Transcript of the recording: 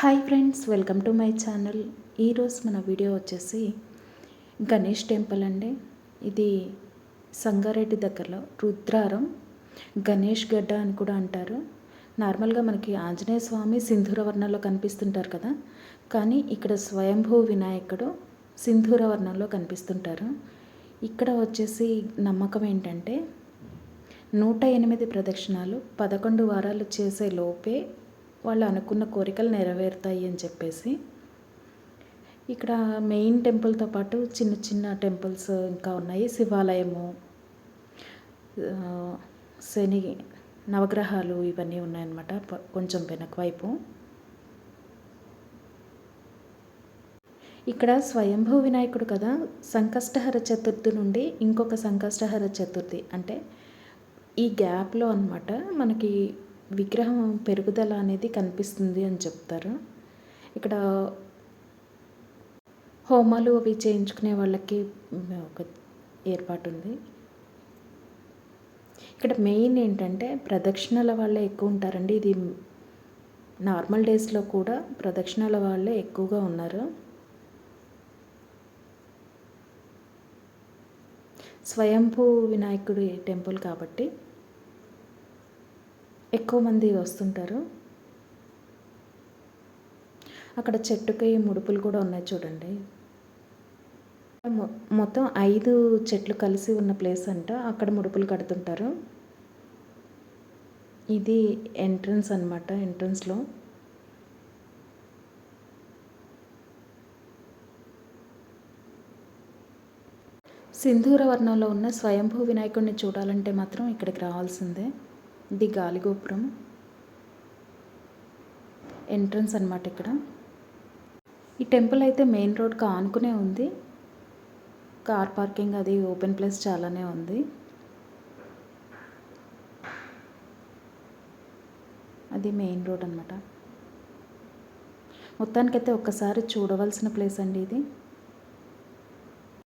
Hi friends, welcome to my channel. ఈరోజు మన video వచ్చేసి గణేష్ టెంపుల్ అండి. ఇది సంగారెడ్డి దగ్గరలో రుద్రారం గణేష్ గడ్డ అని కూడా అంటారు. నార్మల్గా మనకి ఆంజనేయ స్వామి సింధూర వర్ణంలో కనిపిస్తుంటారు కదా, కానీ ఇక్కడ స్వయంభూ వినాయకుడు సింధూర వర్ణంలో కనిపిస్తుంటారు. ఇక్కడ వచ్చేసి నమ్మకం ఏంటంటే 108 ప్రదక్షిణాలు 11 వారాలు చేసే లోపే వాళ్ళు అనుకున్న కోరికలు నెరవేరుతాయి అని చెప్పేసి. ఇక్కడ మెయిన్ టెంపుల్తో పాటు చిన్న చిన్న టెంపుల్స్ ఇంకా ఉన్నాయి. శివాలయము, శని నవగ్రహాలు ఇవన్నీ ఉన్నాయన్నమాట కొంచెం వెనక వైపు. ఇక్కడ స్వయంభూ వినాయకుడు కదా, సంకష్టహర చతుర్థి నుండి ఇంకొక సంకష్టహర చతుర్థి అంటే ఈ గ్యాప్లో అన్నమాట మనకి విగ్రహం పెరుగుదల అనేది కనిపిస్తుంది అని చెప్తారు. ఇక్కడ హోమాలు అవి చేయించుకునే వాళ్ళకి ఒక ఏర్పాటు ఉంది. ఇక్కడ మెయిన్ ఏంటంటే ప్రదక్షిణల వాళ్ళే ఎక్కువ ఉంటారండి. ఇది నార్మల్ డేస్లో కూడా ప్రదక్షిణల వాళ్ళే ఎక్కువగా ఉన్నారు. స్వయంభూ వినాయకుడి టెంపుల్ కాబట్టి ఎక్కువ మంది వస్తుంటారు. అక్కడ చెట్టుకి ముడుపులు కూడా ఉన్నాయి చూడండి. మొత్తం 5 చెట్లు కలిసి ఉన్న ప్లేస్ అంట, అక్కడ ముడుపులు కడుతుంటారు. ఇది ఎంట్రన్స్ అన్నమాట. ఎంట్రన్స్లో సింధూర వర్ణంలో ఉన్న స్వయంభూ వినాయకుడిని చూడాలంటే మాత్రం ఇక్కడికి రావాల్సిందే. ఇది గాలిగోపురం ఎంట్రన్స్ అన్నమాట. ఇక్కడ ఈ టెంపుల్ అయితే మెయిన్ రోడ్కి ఆనుకునే ఉంది. కార్ పార్కింగ్ అది ఓపెన్ ప్లేస్ చాలానే ఉంది. అది మెయిన్ రోడ్ అన్నమాట. మొత్తానికైతే ఒక్కసారి చూడవలసిన ప్లేస్ అండి ఇది.